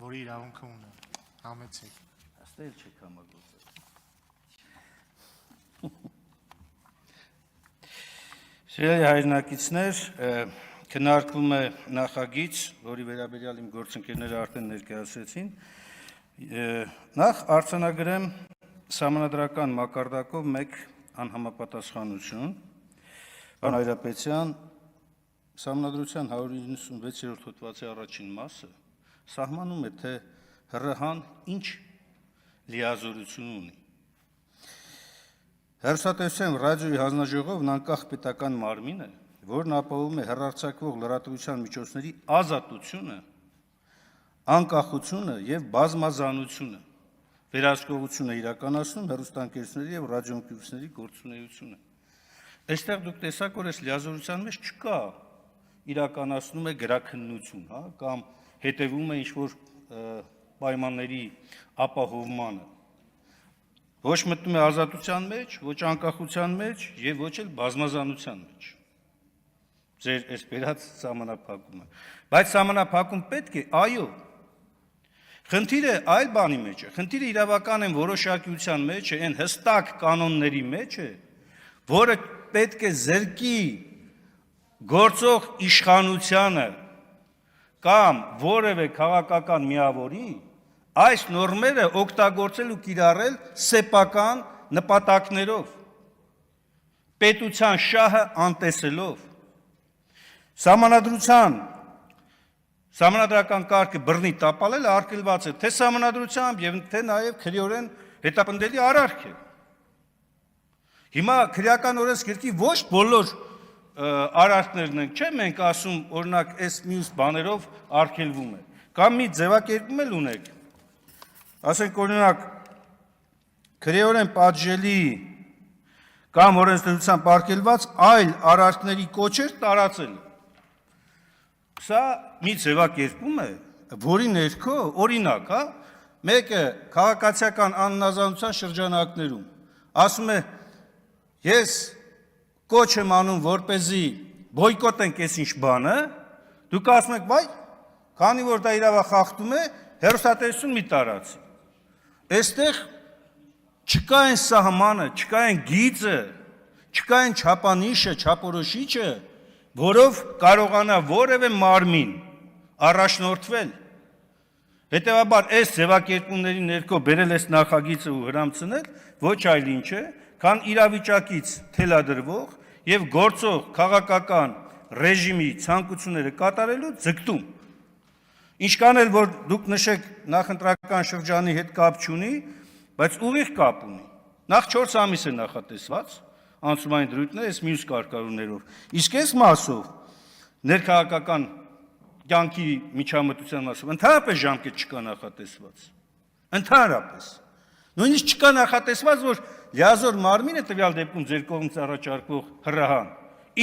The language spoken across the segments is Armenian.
որի իրավունքը ունեն, համեցեք։ Աստել չեք համագործել։ Սիրելի հայրենակիցներ, քննարկվում է նախագիծ, որի վերաբերյալ իմ գործընկերները արդեն ներկայացրեցին։ Նախ արձանագրեմ սահմանադրական մակարդակով մեկ անհամապատասխանություն։ Պարոն Հայրապետյան, Սահմանադրության 196-րդ հոդվածի առաջին մասը սահմանում է, թե ՀՌՀ-ն ինչ լիազորություն ունի։ Հեռուստատեսության ռադիոյի հանձնաժողովն անկախ պետական մարմին է, որն ապահովում է հեռարձակվող լրատվության միջոցների ազատությունը, անկախությունը եւ բազմազանությունը, վերահսկողությունը իրականացնում հեռուստաընկերությունների եւ ռադիոընկերությունների գործունեությունը։ Այստեղ դուք տեսաք, որ այս լիազորության մեջ չկա իրականացնում է գրաքննություն, հա, կամ հետևում է ինչ-որ պայմանների ապահովմանը։ Ոչ մտնում է ազատության մեջ, ոչ անկախության մեջ եւ ոչ էլ բազմազանության մեջ։ Ձեր այս բերած սահմանափակումը։ Բայց սահմանափակում պետք է, այո։ Խնդիրը այլ բանի մեջ է։ Խնդիրը իրավական են որոշակիության մեջ է, այն հստակ կանոնների մեջ է, որը պետք է զրկի գործող իշխանությանը կամ որևէ քաղաքական միավորի այս նորմերը օգտագործել ու կիրառել սեփական նպատակներով, պետության շահը անտեսելով, սահմանադրական կարգը բռնի տապալելը արգելված է թե սահմանադրությամբ եւ թե նաեւ քրեորեն հետապնդելի արարք է։ Հիմա քրեական օրենսգրքի ոչ բոլոր արարքներն են, չէ՞ մենք ասում, օրինակ, այս մյուս բաներով արգելվում է։ Կամ մի ձևակերպում էլ ունեք։ Ասենք օրինակ քրեորեն պատժելի կամ օրենսդրությամբ արգելված այլ արարքների կոչեր տարածել։ Սա մի ձևակերպում է, որի ներքո օրինակ, հա, մեկը քաղաքացիական աննազանության շրջանակներում ասում է ես կոչ եմ անում, որպեսզի բոյկոտենք այս ինչ բանը, դուք ասում եք, վայ, քանի որ դա իրավախախտում է, հեռուստատեսություն մի տարածի։ Այստեղ չկա այն սահմանը, չկա այն գիծը, չկա այն չափանիշը, չափորոշիչը, որով կարողանա որևէ մարմին առաջնորդվել։ Հետևաբար այս ձևակերպումների ներքո բերել այս նախագիծը ու հրամցնել ոչ այլ ինչ է, քան իրավիճակից թելադրվող եւ գործող քաղաքական ռեժիմի ցանկությունները կատարելու ձգտում։ Ինչքան էլ որ դուք նշեք նախընտրական շրջանի հետ կապ չունի, բայց ուղիղ կապ ունի։ Նախ 4 ամիս է նախատեսված անցումային դրույթները այս մյուս կարգավորումներով։ Իսկ այս մասով ներքաղաքական կյանքի միջամտության մասով ընդհանրապես ժամկետ չկա նախատեսված։ Ընդհանրապես։ Նույնիսկ չկա նախատեսված, որ լիազոր մարմինը տվյալ դեպքում ձեր կողմից առաջարկվող ՀՌՀ-ն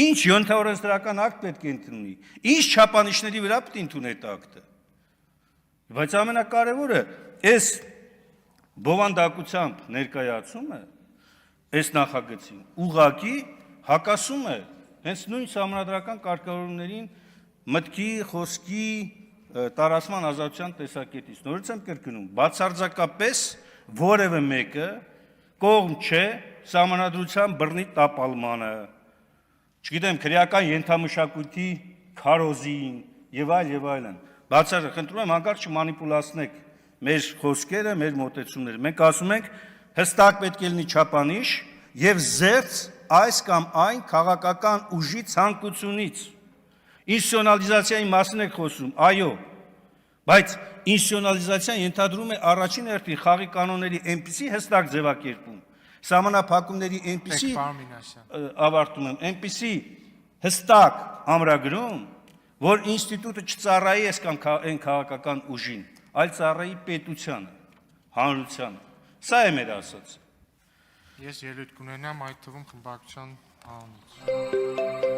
ինչ ենթաօրենսդրական ակտ պետք է ընդունի, ինչ չափանիշների վրա պետք է ընդունի այդ ակտը։ Բայց ամենակարևորը այս բովանդակությամբ ներկայացումը այս նախագծին ուղղակի հակասում է հենց նույն սահմանադրական կարգավորումներին մտքի, խոսքի, տարածման ազատության տեսակետից։ Նորից եմ կրկնում, բացարձակապես որևէ մեկը կողմ չէ սահմանադրության բռնի տապալմանը, չգիտեմ, քրեական ենթամշակույթի քարոզին եւ այլն։ Բացարձակ խնդրում եմ հանկարծ չմանիպուլացնեք մեր խոսքերը, մեր մոտեցումները։ Մենք ասում ենք հստակ պետք է լինի չափանիշ եւ զերծ այս կամ այն քաղաքական ուժի ցանկությունից։ Ինստիտուցիոնալիզացիայի մասին եք խոսում, այո, բայց ինստիտուցիոնալիզացիան ենթադրում է առաջին հերթին խաղի կանոնների այնպիսի հստակ ձևակերպում, սահմանափակումների այնպիսի ավարտում եմ, այնպիսի հստակ ամրագրում, որ ինստիտուտը չծառայի այն քաղաքական ուժին, այլ ծառայի պետությանը, հանրությանը։ Սա է մեր ասած։ Ես ելույթ կունենամ այդ թվում խմբակցության անունից։